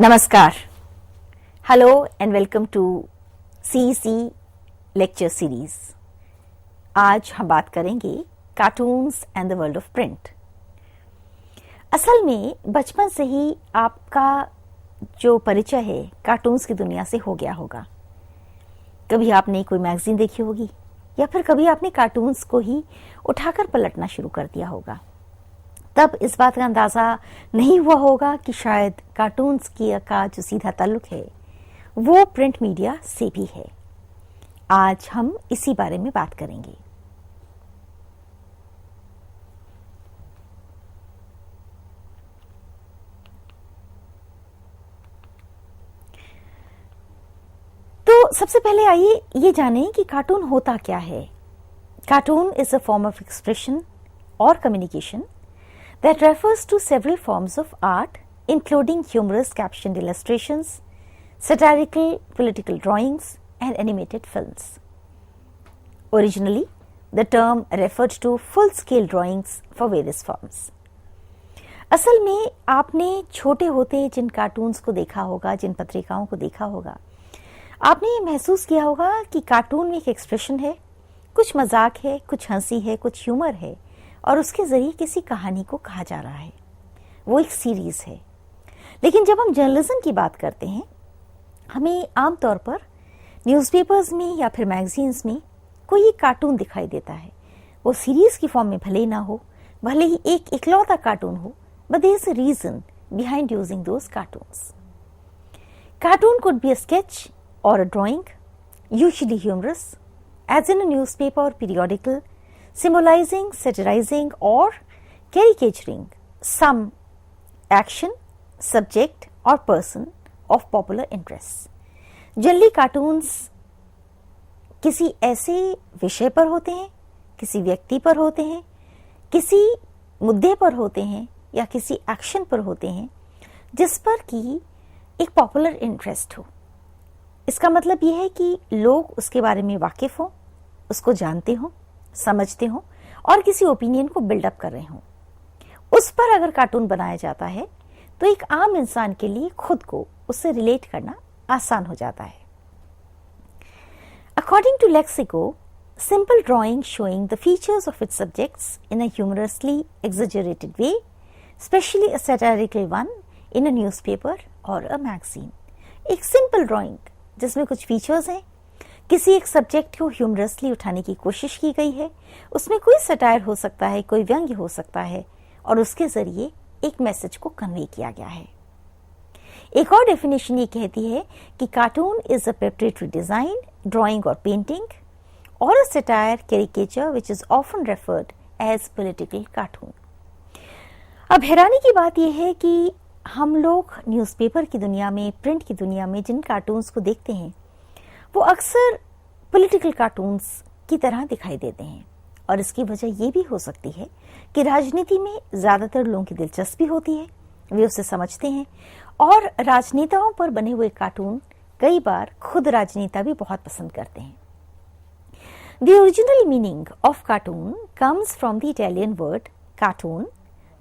नमस्कार, hello and welcome to CEC lecture series. आज हम बात करेंगे cartoons and the world of print. असल में बचपन से ही आपका जो परिचय है कार्टून्स की दुनिया से हो गया होगा। कभी आपने कोई मैगजीन देखी होगी या फिर कभी आपने कार्टून्स को ही उठाकर पलटना शुरू कर दिया होगा। तब इस बात का अंदाजा नहीं हुआ होगा कि शायद कार्टून्स का जो सीधा ताल्लुक है वो प्रिंट मीडिया से भी है। आज हम इसी बारे में बात करेंगे। तो सबसे पहले आइए ये जानें कि कार्टून होता क्या है। Cartoon is a form of expression और communication that refers to several forms of art, including humorous captioned illustrations, satirical political drawings, and animated films. Originally, the term referred to full-scale drawings for various forms. असल में आपने छोटे होते जिन cartoons को देखा होगा, जिन पत्रिकाओं को देखा होगा, आपने ये महसूस किया होगा कि कार्टून में एक एक्सप्रेशन है, कुछ मजाक है, कुछ हंसी है, कुछ ह्यूमर है और उसके जरिए किसी कहानी को कहा जा रहा है। वो एक सीरीज है। लेकिन जब हम जर्नलिज्म की बात करते हैं, हमें आमतौर पर न्यूज़पेपर्स में या फिर मैगजीन्स में कोई एक कार्टून दिखाई देता है। वो सीरीज की फॉर्म में भले ही ना हो, भले ही एक इकलौता कार्टून हो, but there is a reason behind using those cartoons. Cartoon could be a sketch or a drawing, usually humorous, as in a newspaper or periodical, symbolizing, satirizing or caricaturing some action, subject or person of popular interest. Generally cartoons किसी ऐसे विषय पर होते हैं, किसी व्यक्ति पर होते हैं, किसी मुद्दे पर होते हैं या किसी एक्शन पर होते हैं जिस पर कि एक पॉपुलर इंटरेस्ट हो। इसका मतलब यह है कि लोग उसके बारे में वाकिफ हों, उसको जानते हों, समझते हों और किसी ओपिनियन को बिल्डअप कर रहे हों। उस पर अगर कार्टून बनाया जाता है तो एक आम इंसान के लिए खुद को उससे रिलेट करना आसान हो जाता है। According to Lexico, simple drawing showing the features of its subjects in a humorously exaggerated way, especially a satirical one in a newspaper or a magazine. एक सिंपल ड्राइंग जिसमें कुछ फीचर्स हैं, किसी एक सब्जेक्ट को ह्यूमरसली उठाने की कोशिश की गई है, उसमें कोई सटायर हो सकता है, कोई व्यंग्य हो सकता है और उसके जरिए एक मैसेज को कन्वे किया गया है। एक और डेफिनेशन ये कहती है कि cartoon is a preparatory design, drawing और पेंटिंग और a satire caricature which is often referred as political cartoon. अब हैरानी की बात यह है कि हम लोग न्यूज़पेपर की दुनिया में, प्रिंट की दुनिया में जिन कार्टून्स को देखते हैं वो अक्सर पॉलिटिकल कार्टून्स की तरह दिखाई देते हैं और इसकी वजह ये भी हो सकती है कि राजनीति में ज़्यादातर लोगों की दिलचस्पी होती है, वे उसे समझते हैं और राजनेताओं पर बने हुए कार्टून कई बार खुद राजनेता भी बहुत पसंद करते हैं। The original meaning of cartoon comes from the Italian word cartoon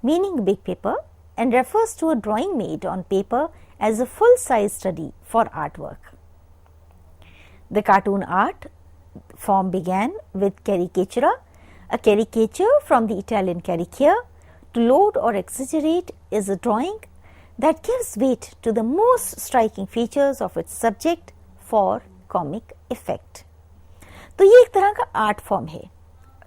meaning big paper and refers to a drawing made on paper as a full-size study for artwork. The cartoon art form began with caricatura, a caricature from the Italian caricature. To load or exaggerate is a drawing that gives weight to the most striking features of its subject for comic effect. तो ये एक तरह का art form है।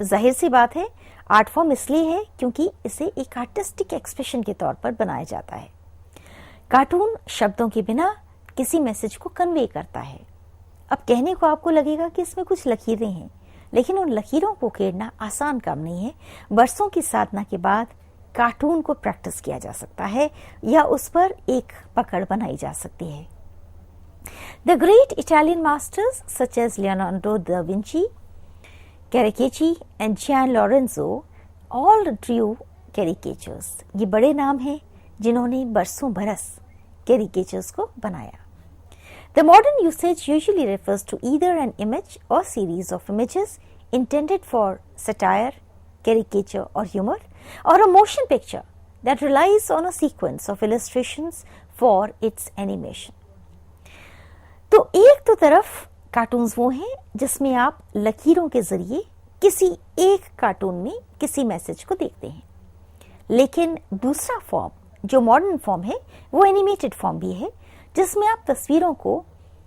जाहिर सी बात है, art form इसलिए है क्योंकि इसे एक आर्टिस्टिक एक्सप्रेशन के तौर पर बनाया जाता है। कार्टून शब्दों के बिना किसी मैसेज को कन्वे करता है। अब कहने को आपको लगेगा कि इसमें कुछ लकीरें हैं, लेकिन उन लकीरों को उकेरना आसान काम नहीं है। बरसों की साधना के बाद कार्टून को प्रैक्टिस किया जा सकता है या उस पर एक पकड़ बनाई जा सकती है। The great Italian masters such as Leonardo da Vinci, Carracci and Gian Lorenzo all drew caricatures. ये बड़े नाम हैं जिन्होंने बरसों बरस caricatures को बनाया। The modern usage usually refers to either an image or series of images intended for satire, caricature or humor, or a motion picture that relies on a sequence of illustrations for its animation. तो एक तो तरफ cartoons वो हैं जिसमें आप लकीरों के जरिए किसी एक कार्टून में किसी मैसेज को देखते हैं, लेकिन दूसरा फॉर्म जो मॉडर्न फॉर्म है वो एनिमेटेड फॉर्म भी है, जिसमें आप तस्वीरों को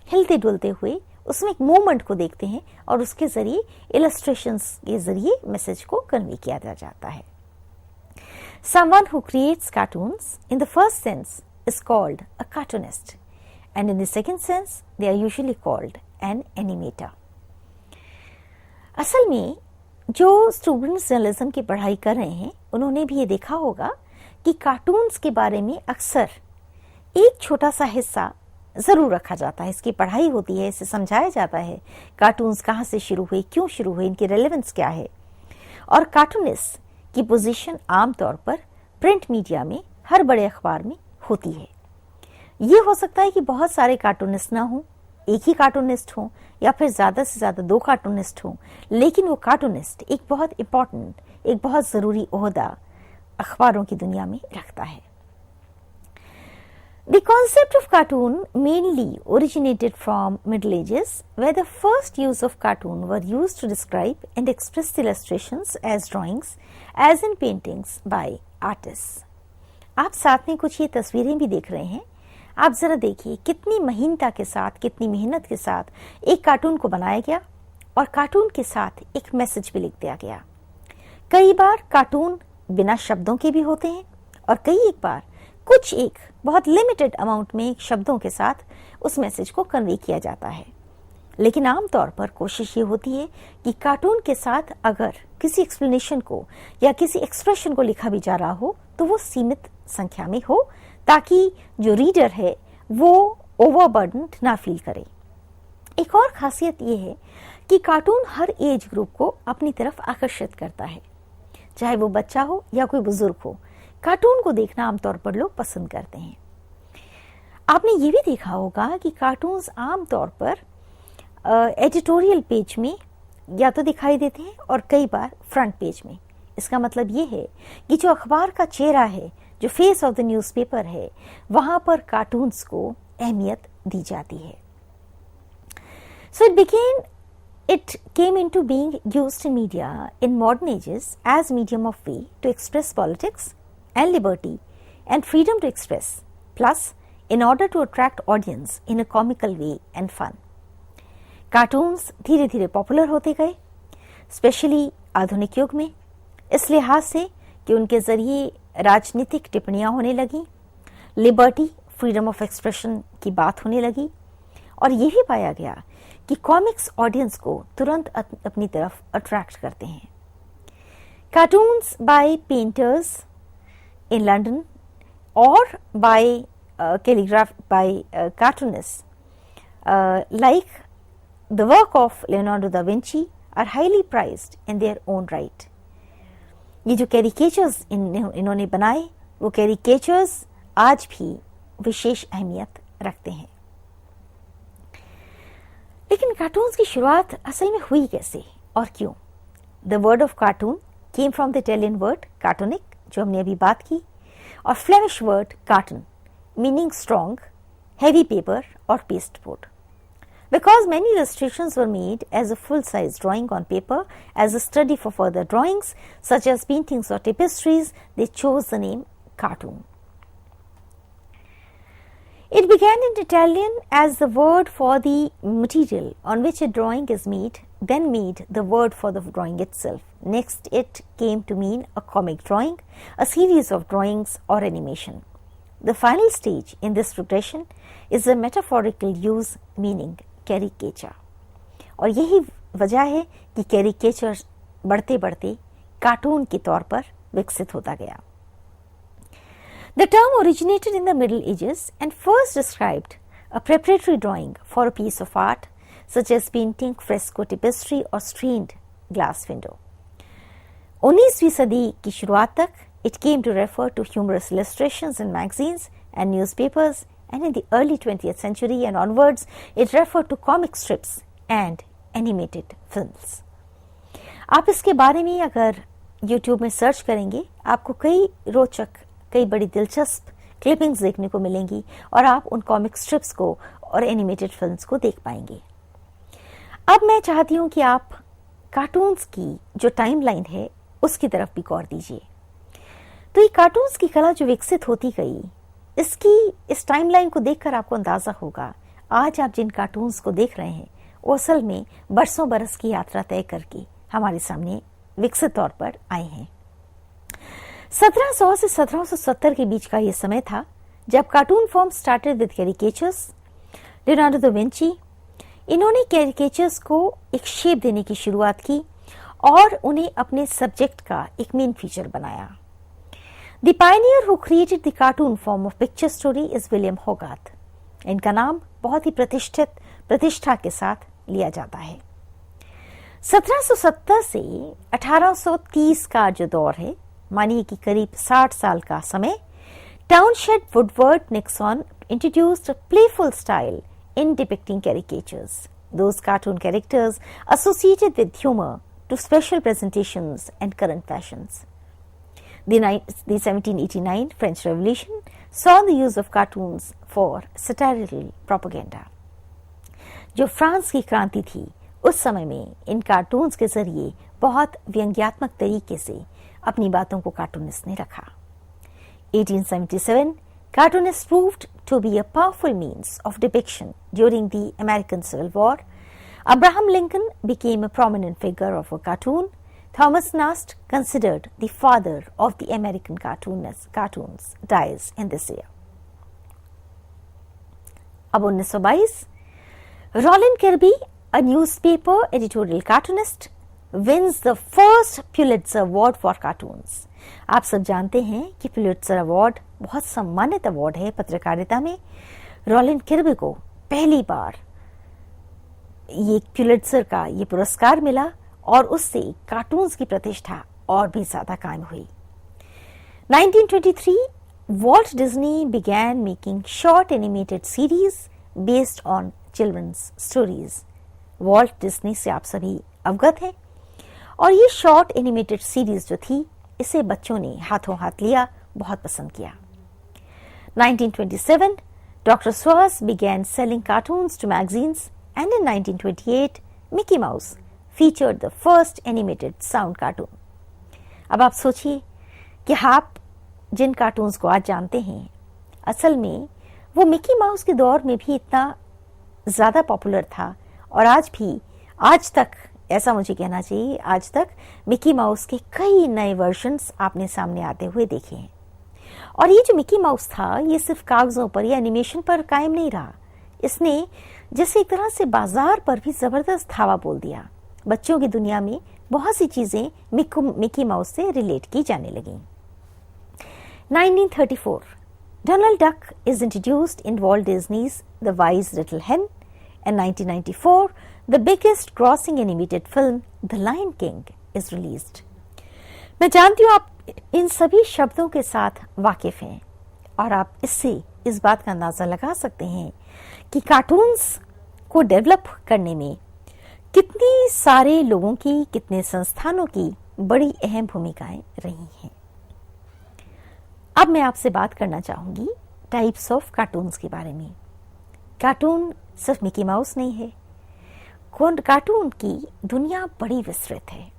हिलते डुलते हुए उसमें एक मूवमेंट को देखते हैं और उसके जरिए इलस्ट्रेशंस के जरिए मैसेज को कन्वे किया जाता है. Someone who creates cartoons in the first sense is called a cartoonist, and in the second sense they are usually called an animator. असल में जो स्टूडेंट्स जर्नलिज्म की पढ़ाई कर रहे हैं उन्होंने भी ये देखा होगा कि कार्टून्स के बारे में अक्सर एक छोटा सा हिस्सा जरूर रखा जाता है. इसकी पढ़ाई होती है, इसे समझाया जाता है कार्टून्स कहाँ से शुरू हुए, क्यों शुरू हुए, इनकी रेलेवेंस क्या है. और कार्टूनिस्ट की पोजीशन आमतौर पर प्रिंट मीडिया में हर बड़े अखबार में होती है. ये हो सकता है कि बहुत सारे कार्टूनिस्ट ना हो, एक ही कार्टूनिस्ट हो या फिर ज्यादा से ज्यादा 2 कार्टूनिस्ट हो, लेकिन वो कार्टूनिस्ट एक बहुत इंपॉर्टेंट, एक बहुत जरूरी ओहदा अखबारों की दुनिया में रखता है. The concept of cartoon mainly originated from Middle Ages, where the first use of cartoon were used to describe and express illustrations as drawings, as in paintings by artists. आप साथ में कुछ ये तस्वीरें भी देख रहे हैं. आप जरा देखिए कितनी महीनता के साथ, कितनी मेहनत के साथ एक कार्टून को बनाया गया और कार्टून के साथ एक मैसेज भी लिख दिया गया. कई बार कार्टून बिना शब्दों के भी होते हैं और कई एक बार कुछ एक बहुत लिमिटेड अमाउंट में शब्दों के साथ उस मैसेज को कन्वे किया जाता है. लेकिन आमतौर पर कोशिश ये होती है कि कार्टून के साथ अगर किसी एक्सप्लेनेशन को या किसी एक्सप्रेशन को लिखा भी जा रहा हो तो वो सीमित संख्या में हो, ताकि जो रीडर है वो ओवरबर्डन्ड ना फील करे. एक और खासियत ये है कि कार्टून हर एज ग्रुप को अपनी तरफ आकर्षित करता है. चाहे वो बच्चा हो या कोई बुजुर्ग हो, कार्टून को देखना आमतौर पर लोग पसंद करते हैं. आपने ये भी देखा होगा कि कार्टून्स आमतौर पर एडिटोरियल पेज में या तो दिखाई देते हैं और कई बार फ्रंट पेज में. इसका मतलब ये है कि जो अखबार का चेहरा है, जो फेस ऑफ द न्यूज़पेपर है, वहां पर कार्टून्स को अहमियत दी जाती है. सो it came into being used in media in modern ages as medium of way to express politics and liberty and freedom to express, plus in order to attract audience in a comical way and fun. Cartoons धीरे धीरे popular होते गए, specially आधुनिक युग में, इस लिहाज से कि उनके जरिए राजनीतिक टिप्पणियां होने लगी, लिबर्टी, फ्रीडम ऑफ एक्सप्रेशन की बात होने लगी, और ये भी पाया गया कि कॉमिक्स ऑडियंस को तुरंत अपनी तरफ अट्रैक्ट करते हैं. Cartoons by painters in London or by calligraph by cartoonists like the work of Leonardo da Vinci are highly prized in their own right. ये जो कैरिकेचर्स इन्होंने बनाए वो कैरिकेचर्स आज भी विशेष अहमियत रखते हैं. लेकिन कार्टून्स की शुरुआत असल में हुई कैसे और क्यों? The word of cartoon came from the Italian word cartoonic, जो हमने अभी बात की, और Flemish word karton meaning strong, heavy paper or paste board. Because many illustrations were made as a full-size drawing on paper as a study for further drawings such as paintings or tapestries, they chose the name cartoon. It began in Italian as the word for the material on which a drawing is made, then made the word for the drawing itself. Next, it came to mean a comic drawing, a series of drawings or animation. The final stage in this progression is the metaphorical use meaning caricature. और यही वजह है कि caricature बढ़ते बढ़ते cartoon के तौर पर विकसित होता गया. The term originated in the Middle Ages and first described a preparatory drawing for a piece of art such as painting, fresco, tapestry or stained glass window. 19वीं सदी की शुरुआत तक it came to refer to humorous illustrations in magazines and newspapers, and in the early 20th century and onwards it referred to comic strips and animated films. आप इसके बारे में अगर YouTube में सर्च करेंगे आपको कई रोचक, कई बड़ी दिलचस्प क्लिपिंग्स देखने को मिलेंगी और आप उन कॉमिक स्ट्रिप्स को और एनिमेटेड फिल्म्स को देख पाएंगे। अब मैं चाहती हूं कि आप कार्टून्स की जो टाइमलाइन है उसकी तरफ भी गौर दीजिए। तो ये कार्टून्स की कला जो विकसित होती गई, इस टाइमलाइन को देखकर आपको अंदाजा होगा आज आप जिन कार्टून्स को देख रहे हैं वो असल में बरसों बरस की यात्रा तय करके हमारे सामने विकसित तौर पर आए हैं। 1700 से 1770 के बीच का यह समय था जब cartoon form started with caricatures. Leonardo da Vinci, इन्होंने कैरिकेचर्स को एक शेप देने की शुरुआत की और उन्हें अपने सब्जेक्ट का एक मेन फीचर बनाया। The Pioneer who created the cartoon form of picture story is William होगार्थ। इनका नाम बहुत ही प्रतिष्ठा के साथ लिया जाता है। 1770 से 1830 का जो दौर है, मानिए कि करीब 60 साल का समय, Townshend Woodward Nixon introduced playful style in depicting caricatures, those cartoon characters associated with humor to special presentations and current fashions. The 1789 French Revolution saw the use of cartoons for satirical propaganda. जो France की क्रांति थी, उस समय में इन cartoons के जरिए बहुत व्यंग्यात्मक तरीके से अपनी बातों को कार्टूनिस्ट ने रखा। 1877 cartoonists proved to be a powerful means of depiction during the American Civil War. Abraham Lincoln became a prominent figure of a cartoon. Thomas Nast, considered the father of the American cartoons, dies in this year. अब 1922, Rollin Kirby, a newspaper editorial cartoonist, wins the first Pulitzer Award for cartoons. आप सब जानते हैं कि Pulitzer award बहुत सम्मानित award है पत्रकारिता में। रोलिन किर्बी को पहली बार ये पुलिट्जर का ये पुरस्कार मिला और उससे कार्टून्स की प्रतिष्ठा और भी ज्यादा कायम हुई। 1923 Walt Disney began making short animated series based on children's stories. Walt Disney से आप सभी अवगत हैं और ये शॉर्ट एनिमेटेड सीरीज जो थी, इसे बच्चों ने हाथों हाथ लिया, बहुत पसंद किया। 1927 Dr. Swass began selling cartoons to magazines, and in 1928 Mickey Mouse featured the first animated sound cartoon. अब आप सोचिए कि आप जिन कार्टून्स को आज जानते हैं, असल में वो मिकी माउस के दौर में भी इतना ज्यादा पॉपुलर था और आज तक ऐसा मुझे कहना चाहिए, आज तक मिकी माउस के कई नए वर्जन्स आपने सामने आते हुए देखे हैं। और ये जो मिकी माउस था, ये सिर्फ कागजों पर या एनिमेशन पर कायम नहीं रहा, इसने जैसे एक तरह से बाजार पर भी जबरदस्त धावा बोल दिया। बच्चों की दुनिया में बहुत सी चीजें मिकी माउस से रिलेट की जाने लगी। 1934 Donald Duck is introduced in Walt Disney's The Wise Little Hen, and 1994 the biggest grossing animated film The Lion King is released. मैं जानती हूँ आप इन सभी शब्दों के साथ वाकिफ हैं और आप इससे इस बात का अंदाजा लगा सकते हैं कि कार्टून्स को डेवलप करने में कितनी सारे लोगों की, कितने संस्थानों की बड़ी अहम भूमिकाएं रही हैं। अब मैं आपसे बात करना चाहूंगी टाइप्स ऑफ कार्टून्स के बारे में। कार्टून सिर्फ मिकी माउस नहीं है, कार्टून की दुनिया बड़ी विस्तृत है।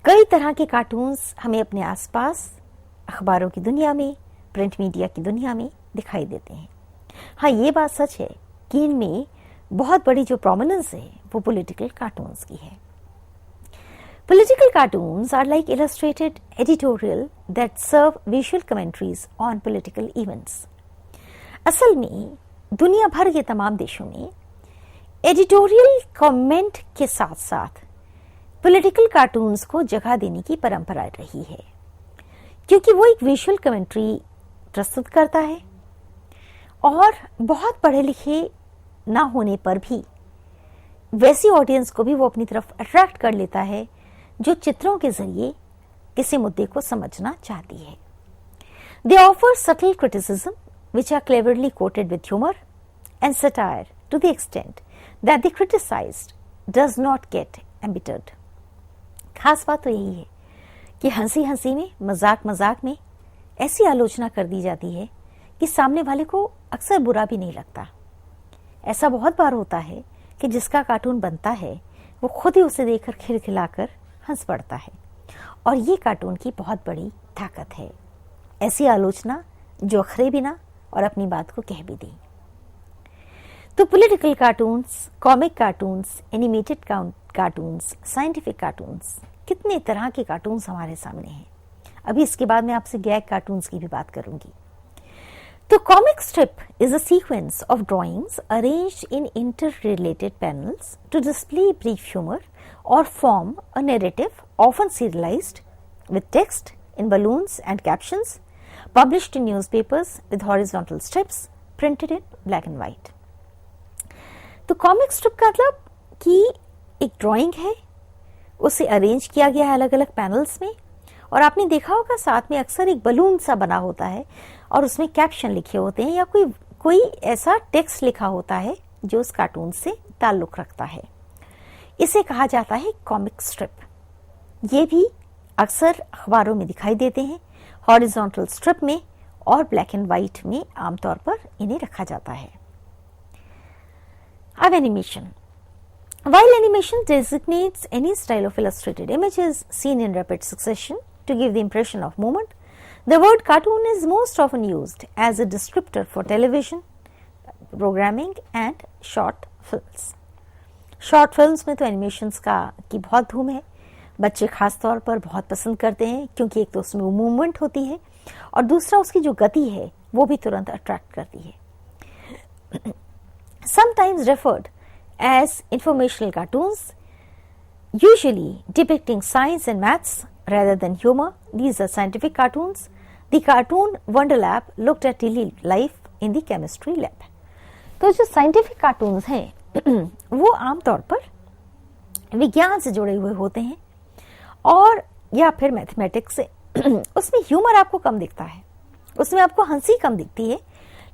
कई तरह के कार्टून्स हमें अपने आसपास अखबारों की दुनिया में, प्रिंट मीडिया की दुनिया में दिखाई देते हैं। हाँ, ये बात सच है कि इनमें बहुत बड़ी जो प्रोमिनेंस है वो पॉलिटिकल कार्टून्स की है। Political cartoons are like illustrated editorial that serve visual commentaries on political events. असल में दुनिया भर के तमाम देशों में एडिटोरियल कमेंट के साथ साथ पॉलिटिकल कार्टून्स को जगह देने की परंपरा रही है, क्योंकि वो एक विजुअल कमेंट्री प्रस्तुत करता है और बहुत पढ़े लिखे ना होने पर भी वैसी ऑडियंस को भी वो अपनी तरफ अट्रैक्ट कर लेता है जो चित्रों के जरिए किसी मुद्दे को समझना चाहती है। They offer subtle criticism which are cleverly quoted with humor and satire to the extent that the criticized does not get embittered. खास बात तो यही है कि हंसी हंसी में, मजाक मजाक में ऐसी आलोचना कर दी जाती है कि सामने वाले को अक्सर बुरा भी नहीं लगता। ऐसा बहुत बार होता है कि जिसका कार्टून बनता है वो खुद ही उसे देखकर खिलखिलाकर हंस पड़ता है, और ये कार्टून की बहुत बड़ी ताकत है। ऐसी आलोचना जो अखरे भी ना और अपनी बात को कह भी दी। तो political cartoons, comic cartoons, animated cartoons, scientific cartoons, कितने तरह के कार्टून्स हमारे सामने हैं। अभी इसके बाद मैं आपसे गैग कार्टून्स की भी बात करूंगी। तो comic strip is a sequence of drawings arranged in interrelated panels to display brief humor or form a narrative, often serialized with text in balloons and captions, published in newspapers with horizontal strips printed in black and white. तो comic strip का मतलब कि एक drawing है, उसे arrange किया गया है अलग अलग पैनल्स में, और आपने देखा होगा साथ में अक्सर एक बलून सा बना होता है और उसमें कैप्शन लिखे होते हैं या कोई ऐसा टेक्स्ट लिखा होता है जो उस कार्टून से ताल्लुक रखता है। इसे कहा जाता है कॉमिक स्ट्रिप। ये भी अक्सर अखबारों में दिखाई देते हैं, हॉरिजॉन्टल स्ट्रिप में और ब्लैक एंड व्हाइट में आमतौर पर इन्हें रखा जाता है। अब animation. While animation designates any style of illustrated images seen in rapid succession to give the impression of movement, the word cartoon is most often used as a descriptor for television, programming and short films. Short films में तो animations की बहुत धूम है। बच्चे खास तौर पर बहुत पसंद करते हैं क्योंकि एक तो उसमें मूवमेंट होती है और दूसरा उसकी जो गति है वो भी तुरंत अट्रैक्ट करती है। Sometimes referred as informational cartoons, usually depicting science and maths rather than humor. These are scientific cartoons. The cartoon Wonder Lab looked at daily life in the chemistry lab. तो जो साइंटिफिक कार्टून्स हैं वो आमतौर पर विज्ञान से जुड़े हुए होते हैं और या फिर मैथमेटिक्स से। उसमें ह्यूमर आपको कम दिखता है, उसमें आपको हंसी कम दिखती है,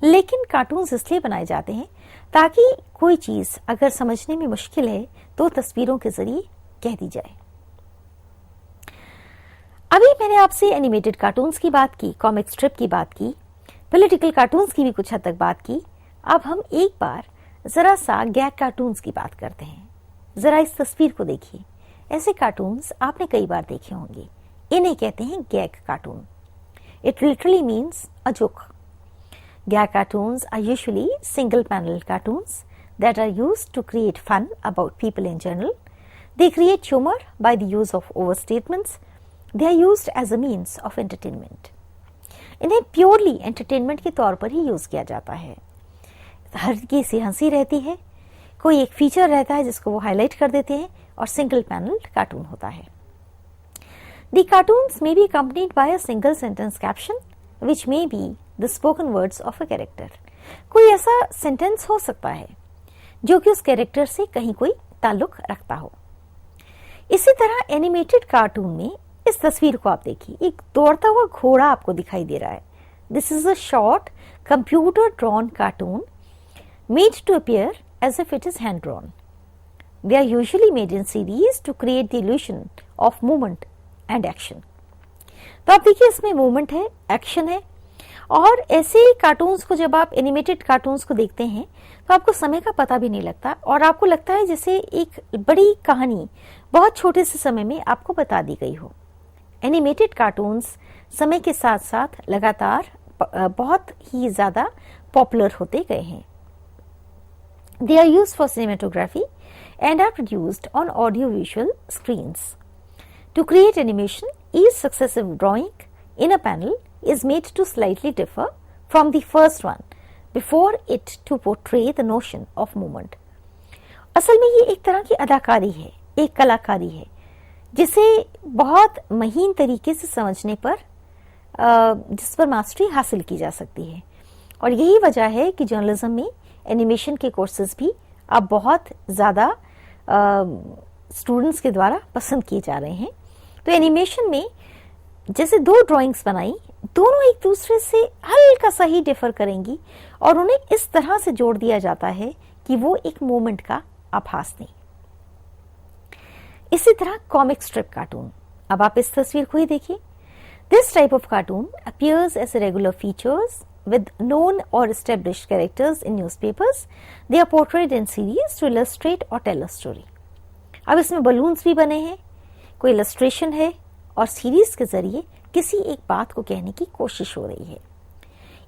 लेकिन कार्टून्स इसलिए बनाए जाते हैं ताकि कोई चीज अगर समझने में मुश्किल है तो तस्वीरों के जरिए कह दी जाए। अभी मैंने आपसे एनिमेटेड कार्टून्स की बात की, कॉमिक स्ट्रिप की बात की, पॉलिटिकल कार्टून्स की भी कुछ हद तक बात की। अब हम एक बार जरा सा गैग कार्टून्स की बात करते हैं। जरा इस तस्वीर को देखिए। ऐसे कार्टून्स आपने कई बार देखे होंगे। इन्हें कहते हैं gag cartoon. It literally means a joke. Gag cartoons are usually single-panel cartoons that are used to create fun about people in general. They create humor by the use of overstatements. They are used as a means of entertainment. इन्हें purely entertainment के तौर पर ही use किया जाता है। हल्की सी हंसी रहती है, कोई एक फीचर रहता है जिसको वो हाईलाइट कर देते हैं और सिंगल पैनल कार्टून होता है। The cartoons may be accompanied by a single sentence caption, which may be the spoken words of a character. कोई ऐसा सेंटेंस हो सकता है जो कि उस कैरेक्टर से कहीं कोई ताल्लुक रखता हो। इसी तरह एनिमेटेड कार्टून में इस तस्वीर को आप देखिए, एक दौड़ता हुआ घोड़ा आपको दिखाई दे रहा है। This is a short computer drawn cartoon made to appear as if it is hand drawn. They are usually made in series to create the illusion of movement and action. तो आप देखिए इसमें मूवमेंट है, action है, और ऐसे cartoons को जब आप एनिमेटेड कार्टून्स को देखते हैं तो आपको समय का पता भी नहीं लगता और आपको लगता है जैसे एक बड़ी कहानी बहुत छोटे से समय में आपको बता दी गई हो. एनिमेटेड कार्टून्स समय के साथ साथ लगातार बहुत ही ज्यादा पॉपुलर होते गए हैं. They are used for cinematography and are produced on audio-visual screens. To create animation, each successive drawing in a panel is made to slightly differ from the first one before it to portray the notion of movement. असल में ये एक तरह की अदाकारी है, एक कलाकारी है, जिसे बहुत महीन तरीके से समझने पर जिस पर मास्टरी हासिल की जा सकती है. और यही वजह है कि जर्नलिज्म में एनिमेशन के कोर्सेज भी अब बहुत ज़्यादा स्टूडेंट्स के द्वारा पसंद किए जा रहे हैं. तो एनिमेशन में जैसे दो ड्राइंग्स बनाई, दोनों एक दूसरे से हल्का सा ही डिफर करेंगी और उन्हें इस तरह से जोड़ दिया जाता है कि वो एक मोमेंट का आभास दें. इसी तरह कॉमिक स्ट्रिप कार्टून. अब आप इस तस्वीर को ही देखिए. This type of cartoon appears as regular features with known or established characters in newspapers. They are portrayed in series to illustrate or tell a story. अब इसमें बलून्स भी बने हैं, कोई इलस्ट्रेशन है और सीरीज के जरिए किसी एक बात को कहने की कोशिश हो रही है.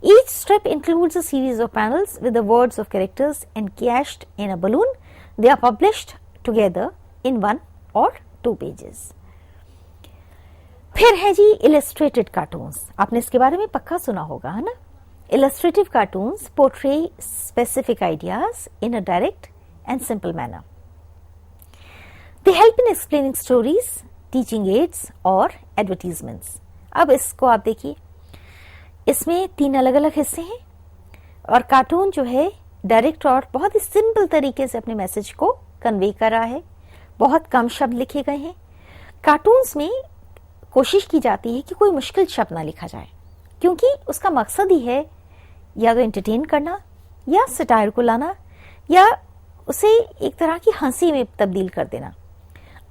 Each strip includes a series of panels with the words of characters encased in a balloon. They are published together in 1 or 2 pages. फिर है जी illustrated cartoons. आपने इसके बारे में पक्का सुना होगा, है ना? Illustrative cartoons portray specific ideas in a direct and simple manner. They help in explaining stories, teaching aids or advertisements. अब इसको आप देखिए, इसमें 3 अलग अलग हिस्से हैं और कार्टून जो है डायरेक्ट और बहुत ही सिंपल तरीके से अपने मैसेज को कन्वे कर रहा है. बहुत कम शब्द लिखे गए हैं. कार्टून्स में कोशिश की जाती है कि कोई मुश्किल शब्द ना लिखा जाए, क्योंकि उसका मकसद ही है या तो एंटरटेन करना या सटायर को लाना या उसे एक तरह की हंसी में तब्दील कर देना.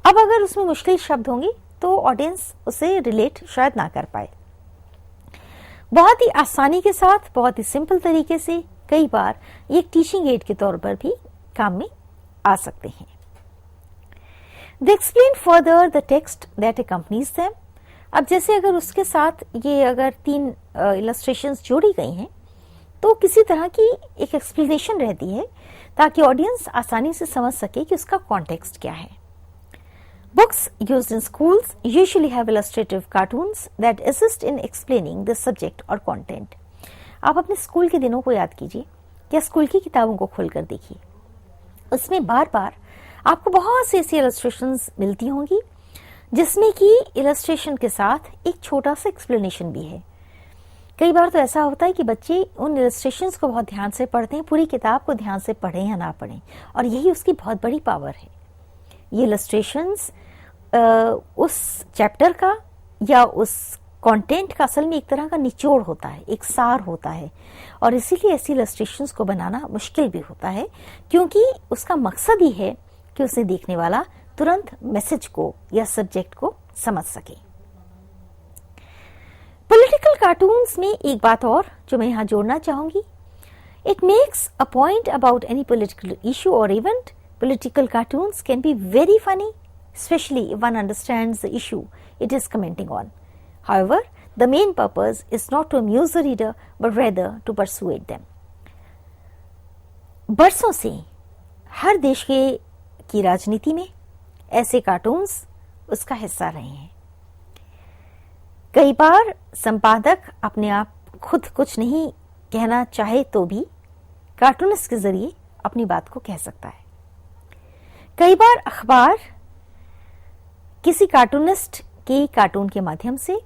अब अगर उसमें मुश्किल शब्द होंगे तो ऑडियंस उसे रिलेट शायद ना कर पाए. बहुत ही आसानी के साथ, बहुत ही सिंपल तरीके से कई बार ये टीचिंग एड के तौर पर भी काम में आ सकते हैं. They explain further the text that accompanies them. अब जैसे अगर उसके साथ ये अगर 3 इलस्ट्रेशंस जोड़ी गई हैं तो किसी तरह की एक एक्सप्लेनेशन रहती है ताकि ऑडियंस आसानी से समझ सके कि उसका कॉन्टेक्स्ट क्या है. Books used in schools usually have illustrative cartoons that assist in explaining the subject or content. आप अपने स्कूल के दिनों को याद कीजिए या स्कूल की किताबों को खोलकर देखिए. उसमें बार बार आपको बहुत सी ऐसी इलस्ट्रेशंस मिलती होंगी जिसमें कि इलस्ट्रेशन के साथ एक छोटा सा एक्सप्लेनेशन भी है. कई बार तो ऐसा होता है कि बच्चे उन इलस्ट्रेशंस को बहुत ध्यान से पढ़ते हैं, पूरी किताब को ध्यान से पढ़ें या ना पढ़ें, और यही उसकी बहुत बड़ी पावर है. ये इलस्ट्रेशंस उस चैप्टर का या उस कंटेंट का असल में एक तरह का निचोड़ होता है, एक सार होता है, और इसीलिए ऐसी इलस्ट्रेशंस को बनाना मुश्किल भी होता है क्योंकि उसका मकसद ही है कि उसे देखने वाला तुरंत मैसेज को या सब्जेक्ट को समझ सके. पॉलिटिकल कार्टून्स में एक बात और जो मैं यहाँ जोड़ना चाहूंगी, it makes a point about any political issue और event. Political cartoons can be very funny, especially if one understands the issue it is commenting on. However, the main purpose is not to amuse the reader, but rather to persuade them. बरसों से हर देश की राजनीति में ऐसे cartoons उसका हिस्सा रहे हैं. कई बार संपादक अपने आप खुद कुछ नहीं कहना चाहे तो भी कार्टूनिस्ट के जरिए अपनी बात को कह सकता है. कई बार अखबार किसी कार्टूनिस्ट के कार्टून के माध्यम से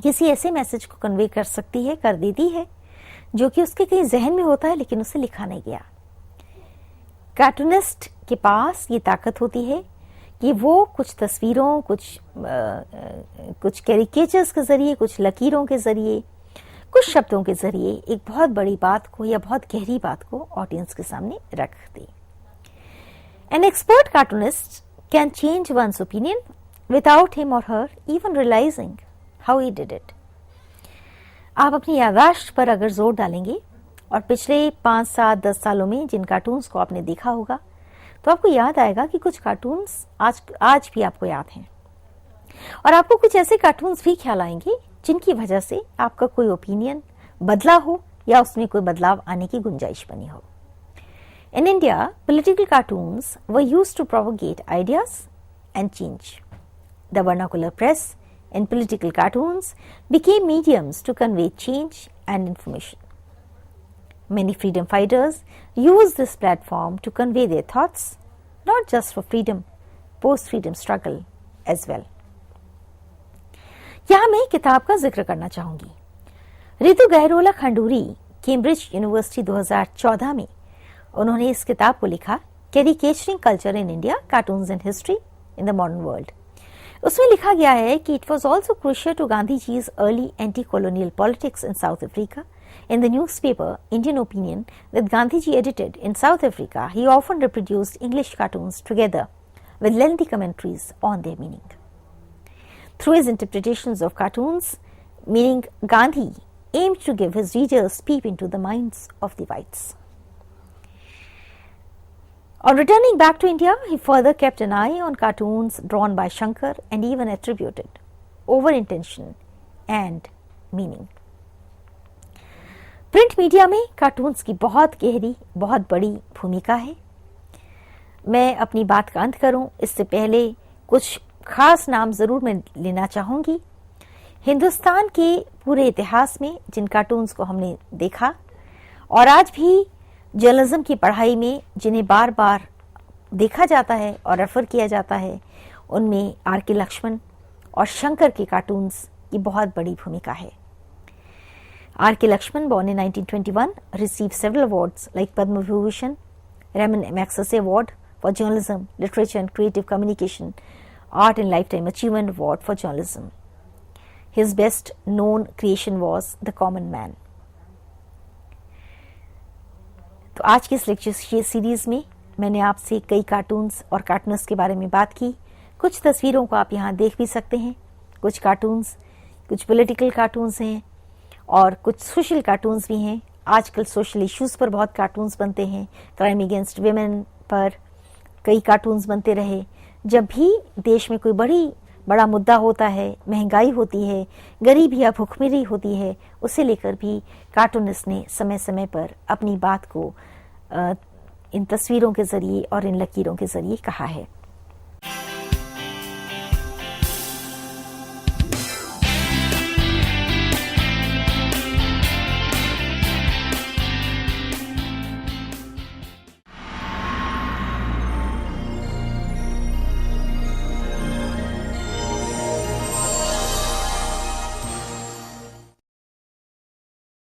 किसी ऐसे मैसेज को कन्वे कर सकती है, कर देती है, जो कि उसके कहीं जहन में होता है लेकिन उसे लिखा नहीं गया. कार्टूनिस्ट के पास ये ताकत होती है कि वो कुछ तस्वीरों, कुछ कैरिकेचर्स के जरिए, कुछ लकीरों के जरिए, कुछ शब्दों के जरिए एक बहुत बड़ी बात को या बहुत गहरी बात को ऑडियंस के सामने रख दे. An expert cartoonist can change one's opinion without him or her even realizing how he did it. आप अपनी याददाश्त पर अगर जोर डालेंगे और पिछले 5, 7, 10 सालों में जिन कार्टून्स को आपने देखा होगा तो आपको याद आएगा कि कुछ कार्टून्स आज भी आपको याद हैं, और आपको कुछ ऐसे कार्टून्स भी ख्याल आएंगे जिनकी वजह से आपका कोई ओपिनियन बदला हो या उसमें कोई बदलाव आने की गुंजाइश बनी हो. In India, political cartoons were used to propagate ideas and change. The vernacular press and political cartoons became mediums to convey change and information. Many freedom fighters used this platform to convey their thoughts, not just for freedom, post-freedom struggle as well. यहाँ मैं किताब का जिक्र करना चाहूंगी. Ritu Gahrola Khanduri, Cambridge University 2014 में उन्होंने इस किताब को लिखा, caricaturing culture in India, cartoons and history in the modern world. उसमें लिखा गया है कि it was also crucial to Gandhi ji's early anti colonial politics in South Africa. In the newspaper Indian Opinion that Gandhiji edited in South Africa, he often reproduced English cartoons together with lengthy commentaries on their meaning. Through his interpretations of cartoons, meaning Gandhi aimed to give his readers peep into the minds of the whites. On returning back to India, he further kept an eye on cartoons drawn by Shankar and even attributed over-intention and meaning. Print media में cartoons की बहुत गहरी, बहुत बड़ी भूमिका है। मैं अपनी बात का अंत करूं इससे पहले कुछ खास नाम जरूर मैं लेना चाहूंगी। हिंदुस्तान के पूरे इतिहास में जिन कार्टून्स को हमने देखा और आज भी जर्नलिज्म की पढ़ाई में जिन्हें बार बार देखा जाता है और रेफर किया जाता है, उनमें आर के लक्ष्मण और शंकर के कार्टून्स की बहुत बड़ी भूमिका है। आर के Lakshman, born in 1921, received several awards like Padma Vibhushan, Raman Magsaysay Award for Journalism, Literature and Creative Communication, Art and Lifetime Achievement Award for Journalism. His best known creation was The Common Man. तो आज की इस lecture series में मैंने आपसे कई cartoons और cartoonist के बारे में बात की। कुछ तस्वीरों को आप यहाँ देख भी सकते हैं। कुछ कार्टून्स, कुछ पॉलिटिकल कार्टून्स हैं और कुछ सोशल कार्टून्स भी हैं। आजकल सोशल इश्यूज पर बहुत कार्टून्स बनते हैं। क्राइम अगेंस्ट विमेन पर कई कार्टून्स बनते रहे। जब भी देश में कोई बड़ा मुद्दा होता है, महंगाई होती है, गरीबी या भुखमरी होती है, उसे लेकर भी कार्टूनिस्ट ने समय समय पर अपनी बात को इन तस्वीरों के जरिए और इन लकीरों के जरिए कहा है।